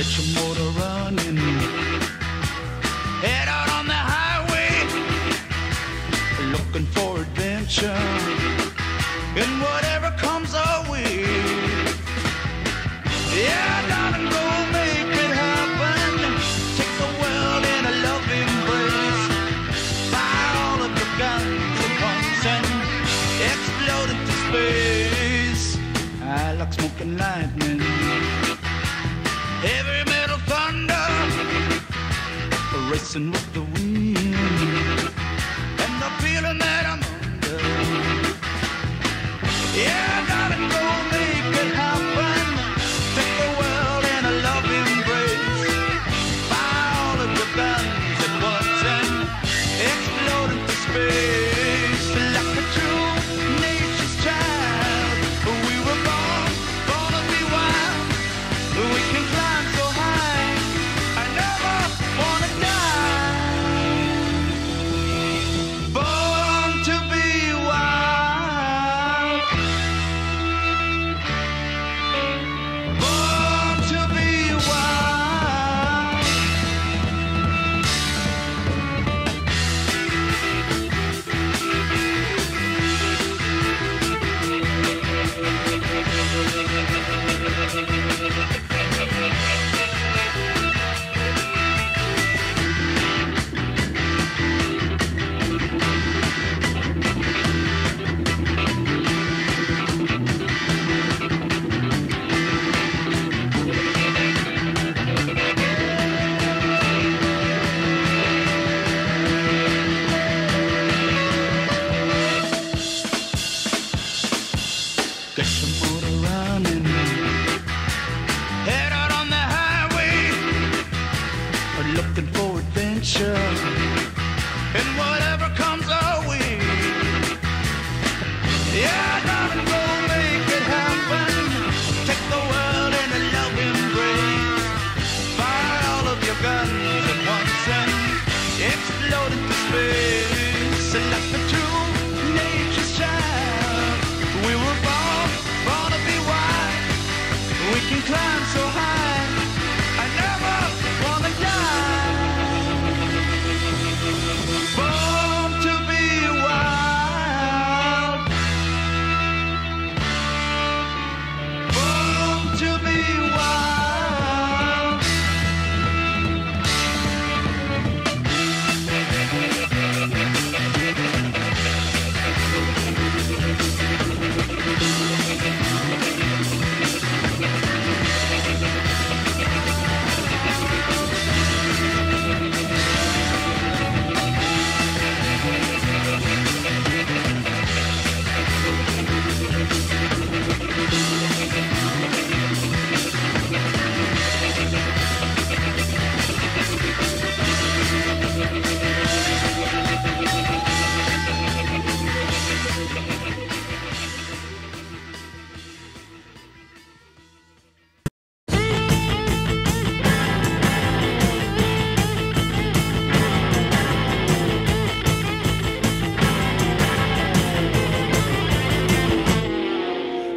Get your motor running, head out on the highway, looking for adventure, and whatever comes our way. Yeah, darling, go make it happen. Take the world in a loving embrace. Fire all of your guns at once and explode into space. I like smoking lightning, heavy metal thunder, racing with the wind, and the feeling that I'm under. Yeah, darling, go make it happen. Take the world in a loving embrace. Fire all of your guns at once and explode into space. Like a true nature's child, we were born to be wild. We can climb so high, I never wanna die. Born to be wild. Born to be wild. Get your motor running, head out on the highway, looking for adventure, and whatever comes our way. Yeah, darling, go make it happen. Take the world in a loving embrace. Fire all of your guns at once and explode into space. Like the true nature's child, we were born to be wild. We can climb so high, I never wanna die. Born to be wild. Born to be wild.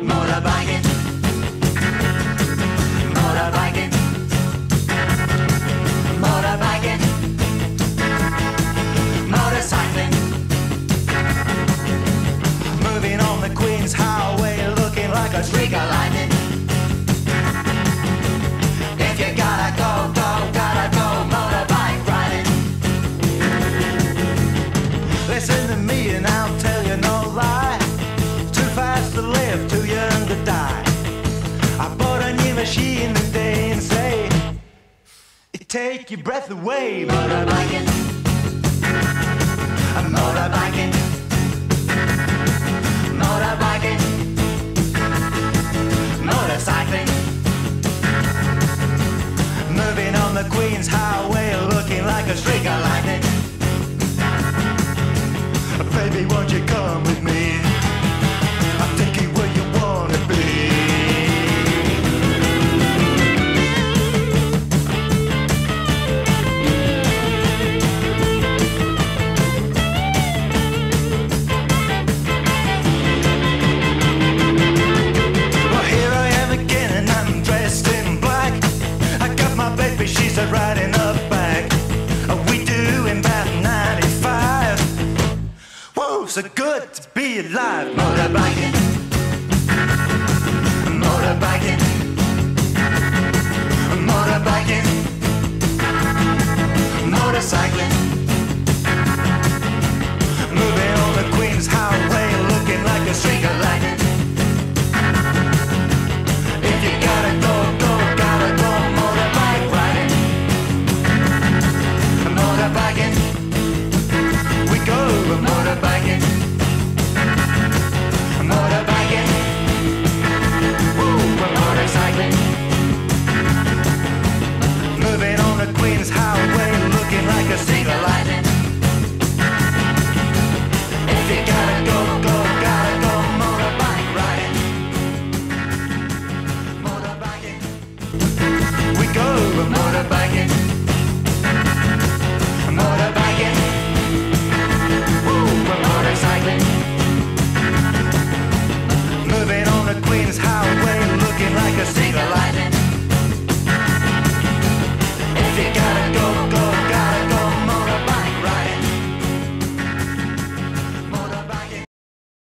Motorbiking, motorbiking, motorbiking, motorcycling, moving on the Queen's Highway, looking like a streak of lightning. If you gotta go, motorbike riding. Listen to me and I'll tell you no lie. Too fast to live, too young to die. I bought a new machine today and say it take your breath away. Motorbiking, motorbiking, motorbiking, motorcycling, moving on the Queen's Highway, looking like a streak of lightning. Baby, won't you come with me? I'll take you where you wanna be. Well, here I am again and I'm dressed in black. I got my alive. Motorbike